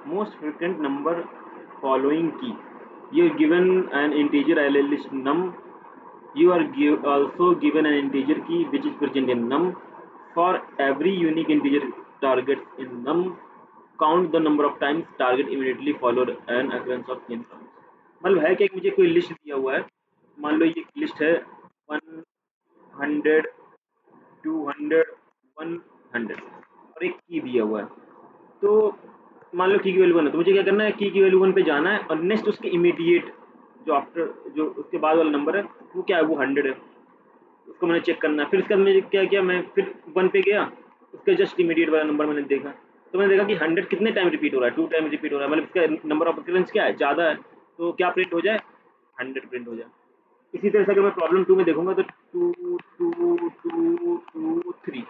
most frequent number following key. You are given an integer list num. You are also given an integer key which is present in num. For every unique integer targets in num, count the number of times target immediately followed an occurrence of in num. मतलब है क्या कि मुझे कोई list दिया हुआ है, मान लो ये लिस्ट है 100, 200, 100 और एक की दिया हुआ है। तो मान लो की वैल्यू 1 है, तो मुझे क्या करना है, की वैल्यू 1 पे जाना है और नेक्स्ट उसके इमीडिएट जो आफ्टर जो उसके बाद वाला नंबर है वो क्या है, वो 100 है, उसको मैंने चेक करना है। फिर उसके बाद मैंने क्या किया, मैं फिर 1 पे गया, उसके जस्ट इमीडिएट वाला नंबर मैंने देखा, तो मैंने देखा कि 100 कितने टाइम रिपीट हो रहा है, 2 टाइम रिपीट हो रहा है, मतलब इसका नंबर ऑफ अकरेंस क्या है, ज़्यादा है, तो क्या प्रिंट हो जाए, 100 प्रिंट हो जाए। इसी तरह से अगर मैं प्रॉब्लम 2 में देखूंगा तो 2 2 2 2 3,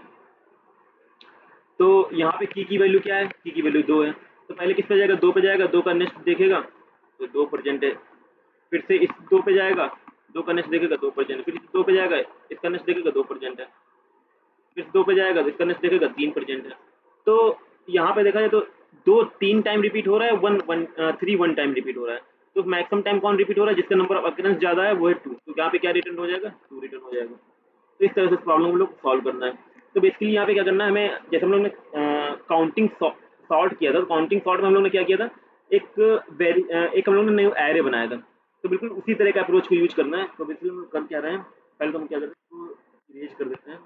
तो यहाँ पे की वैल्यू क्या है, की वैल्यू 2 है, तो पहले किस पे जाएगा, 2 पे जाएगा, 2 का नेक्स्ट देखेगा तो 2 प्रेजेंट है, फिर से इस 2 पे जाएगा, 2 का नेक्स्ट देखेगा 2 प्रेजेंट, फिर इस 2 पे जाएगा, इसका नेक्स्ट देखेगा 2 प्रेजेंट है, फिर 2 पे जाएगा तो इसका नेक्स्ट देखेगा 3 प्रेजेंट है। तो यहाँ पे देखा जाए तो 2 3 टाइम रिपीट हो रहा है, 3 1 टाइम रिपीट हो रहा है, तो मैक्सिमम टाइम कौन रिपीट हो रहा है, जिसका नंबर ऑफ अकरेंस ज़्यादा है वो है 2, तो यहाँ पे क्या रिटर्न हो जाएगा, 2 रिटर्न हो जाएगा। तो इस तरह से प्रॉब्लम को लोग सॉल्व करना है। तो बेसिकली यहाँ पे क्या करना है हमें, जैसे हम लोग ने काउंटिंग सॉर्ट किया था, तो काउंटिंग सॉर्ट में हम लोग ने क्या किया था, एक हम लोग ने न्यू एरे बनाया था, तो बिल्कुल उसी तरह का अप्रोच को यूज करना है। तो बेसिकली हम कर क्या रहे हैं, पहले तो हम क्या करते हैं, तो इरेज कर देते हैं।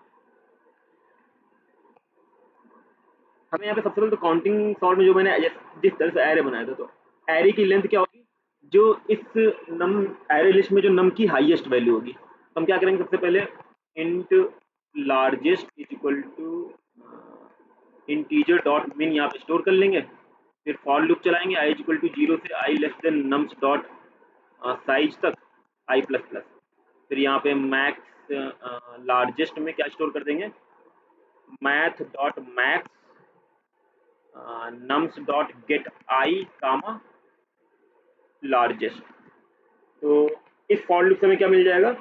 हमें यहाँ पे सबसे पहले तो काउंटिंग सॉर्ट में जो मैंने जिस तरह से एरे बनाया था, तो एरे की लेंथ क्या होगी, जो इस नम एरे लिस्ट में जो नम की हाईएस्ट वैल्यू होगी, तो हम क्या करेंगे, सबसे पहले int largest is equal to integer dot min यहाँ पे स्टोर कर लेंगे, फिर फॉर लूप चलाएंगे आई इज इक्वल टू 0 से i less than nums dot size तक आई प्लस प्लस, फिर यहाँ पे मैक्स लार्जेस्ट में क्या स्टोर कर देंगे, math dot max nums dot get i comma largest. तो इस फॉर लूप से हमें क्या मिल जाएगा,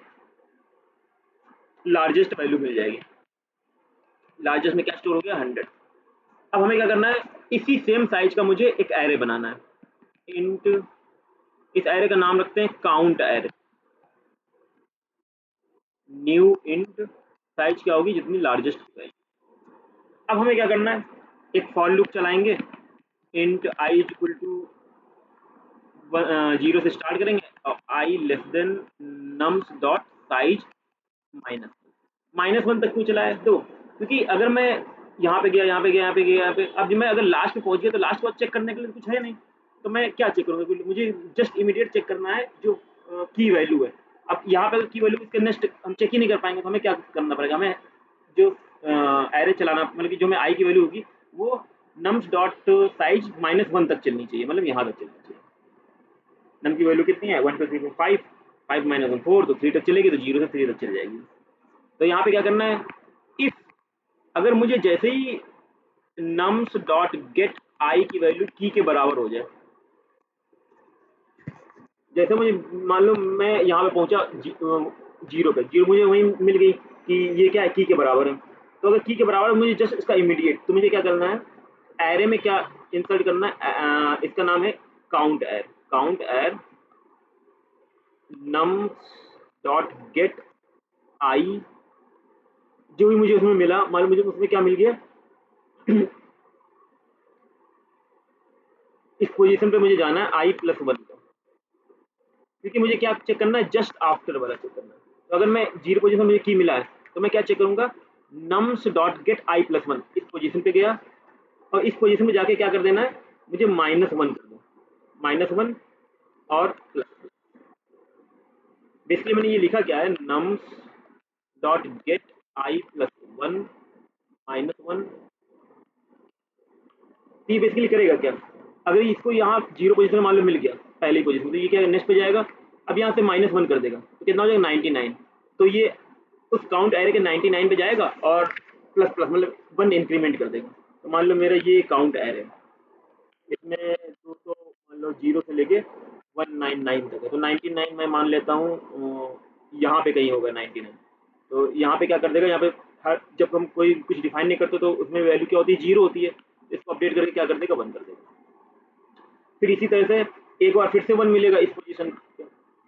लार्जेस्ट वैल्यू मिल जाएगी, लार्जेस्ट में क्या स्टोर हो गया, 100। अब हमें क्या करना है, इसी सेम साइज का मुझे एक एरे बनाना है, इंट, इस एरे का नाम रखते हैं count array, new int size क्या होगी, जितनी लार्जेस्ट होगी। अब हमें क्या करना है, एक फॉर लूप चलाएंगे, int i is equal to 0 से स्टार्ट करेंगे और i less than nums dot size -1 तक क्यों चलाया, तो क्योंकि अगर मैं यहाँ पे गया, यहाँ पे गया, यहाँ पे गया, यहाँ पे, अब जब मैं अगर लास्ट पे पहुंच गया तो लास्ट को चेक करने के लिए कुछ है नहीं, तो मैं क्या चेक करूँगा, मुझे जस्ट इमीडिएट चेक करना है जो की वैल्यू है। अब यहाँ पे की वैल्यू इसके नेक्स्ट हम चेक ही नहीं कर पाएंगे, तो हमें क्या करना पड़ेगा, हमें जो एरे चलाना, मतलब कि जो मैं आई की वैल्यू होगी वो नम्स डॉट साइज -1 तक चलनी चाहिए, मतलब यहाँ तक चलनी चाहिए। नम की वैल्यू कितनी है, 1 2 3 4 5, 5 -1 4, तो 3 तक चलेगी, तो 0 से 3 तक चल जाएगी। तो यहाँ पे क्या करना है, इफ अगर मुझे जैसे ही नम्स डॉट गेट आई की वैल्यू की के बराबर हो जाए, जैसे मुझे मान लो मैं यहाँ पे पहुंचा 0 पे, 0 मुझे वहीं मिल गई कि ये क्या है, की के बराबर है, तो अगर की के बराबर है मुझे जस्ट इसका इमीडिएट, तो मुझे क्या करना है, एरे में क्या इंसर्ट करना है, इसका नाम है काउंट एर, काउंट एर नम्स डॉट गेट आई, जो भी मुझे उसमें मिला, मान लो मुझे उसमें क्या मिल गया, इस पोजीशन पे मुझे जाना है आई प्लस 1 का, क्योंकि मुझे क्या चेक करना है, जस्ट आफ्टर वाला चेक करना है। तो अगर मैं 0 पोजीशन मुझे की मिला है, तो मैं क्या चेक करूंगा, नम्स डॉट गेट आई प्लस 1, इस पोजीशन पे गया और इस पोजीशन में जाके क्या कर देना है, मुझे -1 कर दो, -1 और प्लस। बेसिकली मैंने ये लिखा क्या है, नम्स डॉट गेट आई प्लस 1 -1। तो ये बेसिकली करेगा क्या, अगर इसको यहाँ 0 पोजीशन में मान लो मिल गया पहली पोजीशन, तो ये क्या नेक्स्ट पे जाएगा, अब यहाँ से -1 कर देगा, तो कितना हो जाएगा, 99। तो ये उस काउंट एरे के 99 पे जाएगा और प्लस प्लस मतलब 1 इंक्रीमेंट कर देगा। तो मान लो मेरा ये काउंट एरे है, इसमें 200 मान लो 0 से लेके 199 तक है, तो 99 मैं मान लेता हूँ यहाँ पे कहीं होगा 99। तो यहाँ पे क्या कर देगा, यहाँ पे हर जब हम कोई कुछ डिफाइन नहीं करते तो उसमें वैल्यू क्या होती है, 0 होती है, इसको अपडेट करके क्या कर देगा, 1 कर देगा। फिर इसी तरह से एक बार फिर से 1 मिलेगा इस पोजीशन पे,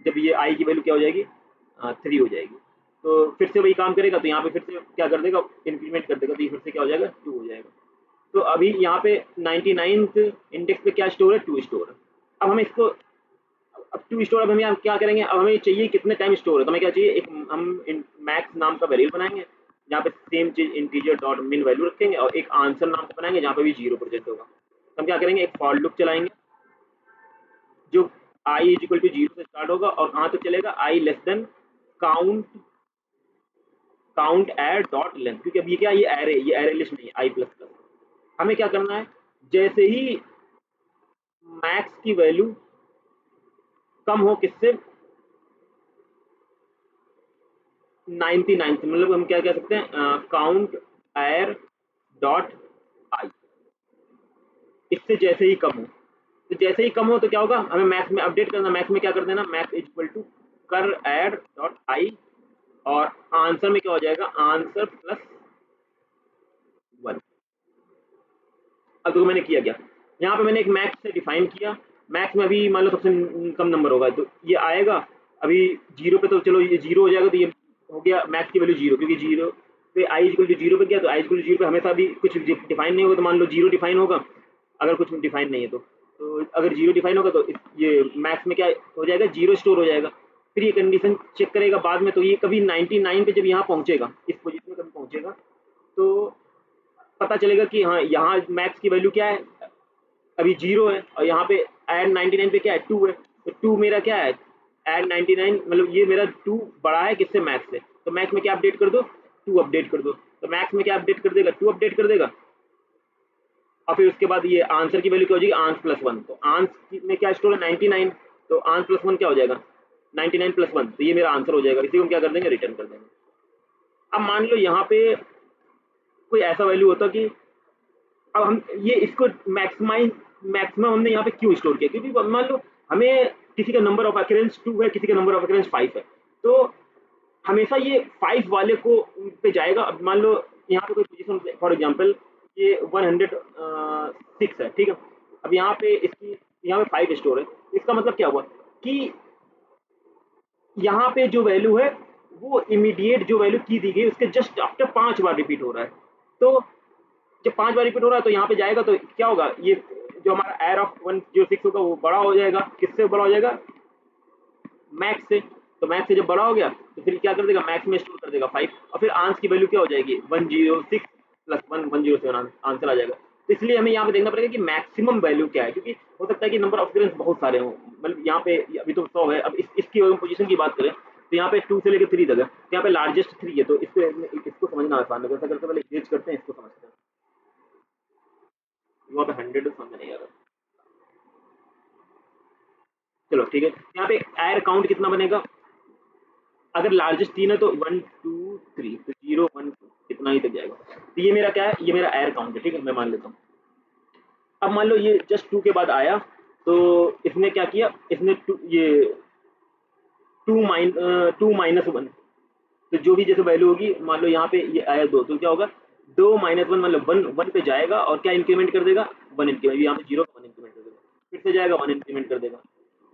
जब ये आई की वैल्यू क्या हो जाएगी 3 हो जाएगी, तो फिर से वही काम करेगा, तो यहाँ पे फिर से क्या कर देगा, इंक्रीमेंट कर देगा, तो ये फिर से क्या हो जाएगा 2 हो जाएगा। तो अभी यहाँ पे 99th इंडेक्स पे क्या स्टोर है, 2 स्टोर है। अब हमें इसको, अब 2 स्टोर, अब हम यहाँ क्या करेंगे, अब हमें चाहिए कितने टाइम स्टोर है, तो हमें क्या चाहिए, एक हम मैक्स नाम का वेरिएबल बनाएंगे जहाँ पे सेम चीज इंटीजर डॉट मिन वैल्यू रखेंगे, और एक आंसर नाम का बनाएंगे जहाँ पे भी 0 प्रेजेंट होगा। तो हम क्या करेंगे, एक फॉर लूप चलाएंगे जो i इज इक्वल टू 0 से स्टार्ट होगा और कहाँ तक चलेगा, i less than count add dot length, क्योंकि अब ये क्या, ये एरे लिस्ट नहीं है, i प्लस प्लस। हमें क्या करना है, जैसे ही मैक्स की वैल्यू कम हो किससे, 99 से, मतलब हम क्या कह सकते हैं, काउंट एर डॉट आई, इससे जैसे ही कम हो, तो जैसे ही कम हो तो क्या होगा, हमें मैक्स में अपडेट करना, मैक्स में क्या कर देना, मैक्स इज इक्वल टू कर एड डॉट आई, और आंसर में क्या हो जाएगा, आंसर प्लस 1। अब देखो मैंने किया क्या, यहाँ पे मैंने एक मैक्स से डिफाइन किया, मैक्स में अभी मान लो सबसे कम नंबर होगा, तो ये आएगा अभी 0 पे, तो चलो ये 0 हो जाएगा, तो ये हो गया मैक्स की वैल्यू 0, क्योंकि 0 पे आई इक्वल टू 0 पे गया, तो आई इक्वल टू 0 पे हमेशा भी कुछ डिफाइन नहीं होगा, तो मान लो 0 डिफाइन होगा, अगर कुछ डिफाइन नहीं है तो अगर 0 डिफाइन होगा तो ये मैक्स में क्या हो जाएगा, 0 स्टोर हो जाएगा। फिर ये कंडीशन चेक करेगा बाद में, तो ये कभी 99 पे जब यहाँ पहुँचेगा, इस पोजीशन में कभी पहुँचेगा, तो पता चलेगा कि हाँ यहाँ मैक्स की वैल्यू क्या है, अभी 0 है, और यहाँ पे ऐड 99 पे क्या है, 2 है, तो 2 मेरा क्या है, ऐड 99, मतलब ये मेरा 2 बड़ा है किससे, मैक्स से, तो मैक्स में क्या अपडेट कर दो, 2 अपडेट कर दो, तो मैक्स में क्या अपडेट कर देगा, 2 अपडेट कर देगा, और फिर उसके बाद ये आंसर की वैल्यू क्या हो जाएगी, आंस प्लस 1, तो आंस में क्या स्टोर है 99, तो आंस प्लस 1 क्या हो जाएगा, 99 प्लस 1, तो ये मेरा आंसर हो जाएगा, इसी को हम क्या कर देंगे, रिटर्न कर देंगे। अब मान लो यहाँ पे कोई ऐसा वैल्यू होता कि, अब हम ये इसको मैक्सिमम हमने यहाँ पे क्यों स्टोर किया, क्योंकि मान लो हमें किसी का नंबर ऑफ अकरेंस 2 है, किसी का नंबर ऑफ अकरेंस 5 है, तो हमेशा ये 5 वाले को पे जाएगा। अब मान लो यहाँ पे कोई पोजीशन, फॉर एग्जांपल ये 106 है, ठीक है, अब यहाँ पे इसकी, यहाँ पे 5 स्टोर है, इसका मतलब क्या हुआ कि यहाँ पे जो वैल्यू है वो इमीडिएट जो वैल्यू की दी गई उसके जस्ट आफ्टर 5 बार रिपीट हो रहा है, तो जब 5 बार रिपीट हो रहा है तो यहाँ पे जाएगा, तो क्या होगा, ये जो हमारा एर ऑफ 106 होगा वो बड़ा हो जाएगा, किससे बड़ा हो जाएगा, मैक्स से, तो मैक्स से जब बड़ा हो गया तो फिर क्या कर देगा, मैक्स में स्टोर कर देगा 5, और फिर आंस की वैल्यू क्या हो जाएगी, 106 प्लस 1 107 आंसर आ जाएगा। तो इसलिए हमें यहाँ पे देखना पड़ेगा कि मैक्सिमम वैल्यू क्या है, क्योंकि हो सकता है कि नंबर ऑफ अकरेंस बहुत सारे हों, मतलब यहाँ पे अभी तो 100 है, अब इसकी पोजीशन की बात करें तो यहाँ पे 2 से लेकर 3 तक है, तो यहाँ पे लार्जेस्ट 3 है, तो इसको समझना आसान है, कैसा करते पहले गेज करते हैं, इसको समझते हैं, वहाँ पे 100 समझ नहीं आ रहा, चलो ठीक है, यहाँ पे एर काउंट कितना बनेगा, अगर लार्जेस्ट 3 है तो 1 2 3, तो 0 1 2 इतना ही तक जाएगा, तो ये मेरा क्या है, ये मेरा एर काउंट है, ठीक है, मैं मान लेता हूँ। अब मान लो ये जस्ट 2 के बाद आया, तो इसने क्या किया, इसने ये 2 माइनस 1, तो जो भी जैसे वैल्यू होगी, मान लो यहाँ पे ये आया 2, तो क्या होगा, 2 माइनस 1 मतलब 1 पे जाएगा और क्या इंक्रीमेंट कर देगा, 1 इंक्रीमेंट, यहाँ पे 0 1 इंक्रीमेंट कर देगा, फिर से जाएगा 1 इंक्रीमेंट कर देगा,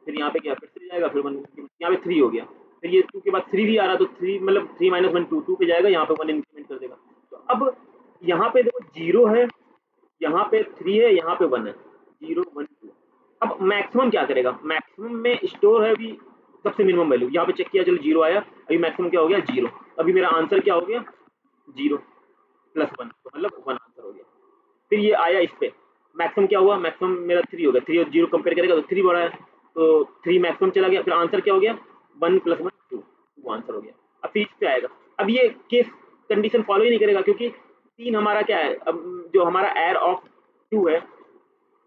फिर यहाँ पे क्या, फिर से जाएगा, फिर 1 यहाँ पे 3 हो गया, फिर ये 2 के बाद 3 भी आ रहा, तो 3 मतलब 3 माइनस 1 2 2 पे जाएगा, यहाँ पे 1 इंक्रीमेंट कर देगा। तो अब यहाँ पे देखो 0 है, यहाँ पे 3 है, यहाँ पे 1 है, 0 1 2। अब मैक्सिमम क्या करेगा, मैक्सिमम में स्टोर है अभी सबसे मिनिमम वैल्यू, यहाँ पे चेक किया, चलो 0 आया, अभी मैक्सिमम क्या हो गया, 0, अभी मेरा आंसर क्या हो गया, 0 प्लस 1, तो मतलब 1 आंसर हो गया। फिर ये आया इस पे, मैक्सिमम क्या हुआ, मैक्सिमम मेरा 3 हो गया, 3 और 0 कंपेयर करेगा तो 3 बड़ा है, तो 3 मैक्सिमम चला गया, फिर आंसर क्या हो गया, 1 प्लस 1 2, 2 आंसर हो गया। अब फिर इस पे आएगा, अब ये केस कंडीशन फॉलो ही नहीं करेगा, क्योंकि 3 हमारा क्या है, अब जो हमारा एर ऑफ 2 है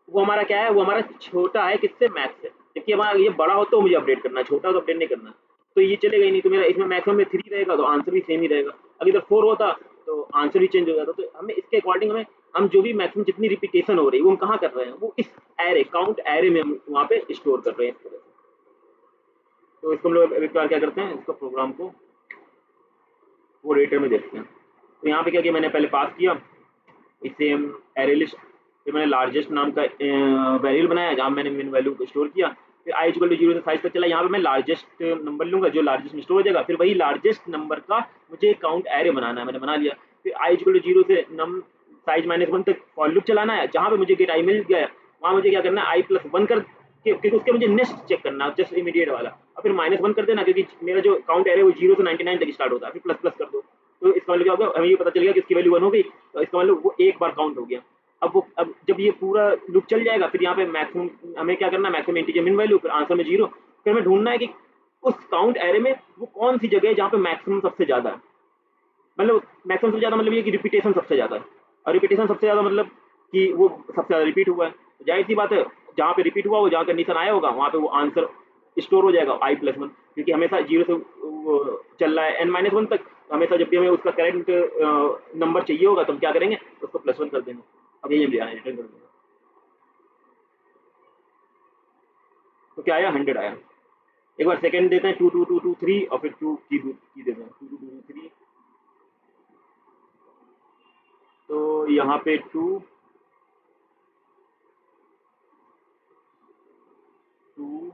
वो हमारा क्या है, वो हमारा छोटा है किससे, मैक्स से, जबकि हमारा ये बड़ा हो तो मुझे अपडेट करना है, छोटा हो तो अपडेट नहीं करना, तो ये चलेगा ही नहीं, तो मेरा इसमें मैक्सिमम में 3 रहेगा, तो आंसर भी सेम ही रहेगा, अगर इधर 4 होता तो आंसर भी चेंज हो जाता, तो हमें इसके अकॉर्डिंग हमें, हम जो भी मैक्सिमम जितनी रिपीटेशन हो रही है वो हम कहाँ कर रहे हैं, वो इस एरे काउंट एरे में हम वहाँ पे स्टोर कर रहे हैं इस तरह से। तो इसको हम लोग एक बार क्या करते हैं, इसको प्रोग्राम को वो रेटर में देखते हैं। तो यहाँ पे क्या किया मैंने, पहले पास किया इसे हम एरे लिस्ट फिर मैंने लार्जेस्ट नाम का वेरिएबल बनाया जहाँ मैंने मिन वैल्यू को स्टोर किया। फिर आई इक्वल टू 0 से साइज तक चला, यहाँ पे मैं लार्जेस्ट नंबर लूंगा जो लार्जेस्ट में स्टोर हो जाएगा, फिर वही लार्जेस्ट नंबर का मुझे काउंट एरे बनाना है, मैंने बना लिया। फिर आई इक्वल टू 0 से नम साइज -1 तक फॉर लूप चलाना है, जहाँ पे मुझे गेट आई मिल गया वहाँ मुझे क्या करना है i+1 कर क्योंकि उसके मुझे नेक्स्ट चेक करना है, जस्ट इमीडिएट वाला, और फिर -1 कर देना क्योंकि मेरा जो काउंट एरे वो 0 से 99 तक स्टार्ट होता है, फिर प्लस प्लस कर दो। तो इसका मतलब क्या होगा, हमें ये पता चल गया कि इसकी वैल्यू 1 हो गई, तो इसका मतलब वो एक बार काउंट हो गया। अब जब ये पूरा लूप चल जाएगा फिर यहाँ पे मैक्सिमम हमें क्या करना है, मैक्सिमम इंटीजर मिन वैल्यू, फिर आंसर में 0, फिर हमें ढूंढना है कि उस काउंट एरे में वो कौन सी जगह है जहाँ पे मैक्सिमम सबसे ज़्यादा है। मतलब मैक्सिमम सबसे ज़्यादा मतलब ये कि रिपीटेशन सबसे ज़्यादा है, और रिपीटेशन सबसे ज़्यादा मतलब कि वो सबसे ज़्यादा रिपीट हुआ है, तो जाहिर सी बात है जहाँ पे रिपीट हुआ वो जहाँ कंडीशन आया होगा वहाँ पे वो आंसर स्टोर हो जाएगा i+1, क्योंकि हमेशा 0 से चल रहा है n-1 तक, तो हमेशा जब भी हमें उसका करेंट नंबर चाहिए होगा तो हम क्या करेंगे, उसको +1 कर देंगे। अब यही हम रिटर्न कर देंगे, तो क्या आया, 100 आया। एक बार सेकंड देते हैं, 2 2 2 2 3 और फिर 2 की देते हैं, 2 2 2 2 3, तो यहाँ पे 2 2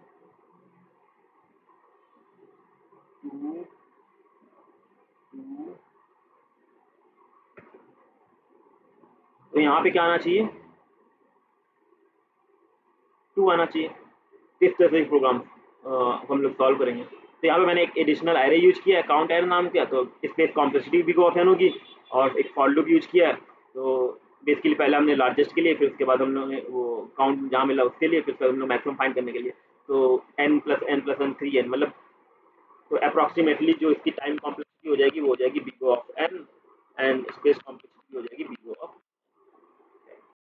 2 2, तो यहाँ पे क्या आना चाहिए, 2 आना चाहिए। इस तरह से प्रोग्राम हम लोग सॉल्व करेंगे। तो यहाँ पे मैंने एक एडिशनल एरे यूज किया है, काउंट एरे नाम किया, तो स्पेस कॉम्प्लेक्सिटी भी ऑप्शन होगी, और एक फॉर लूप यूज किया है। तो बेसिकली पहले हमने लार्जेस्ट के लिए, फिर उसके बाद हम लोग ने वो काउंट जहाँ मिला उसके लिए, फिर उसके बाद हम लोग मैक्सिमम फाइंड करने के लिए, तो n+n+n 3n, मतलब तो अप्रॉक्सीमेटली जो इसकी टाइम कॉम्प्लेक्सिटी हो जाएगी वो हो जाएगी big O of n, and space complexity हो जाएगी big O of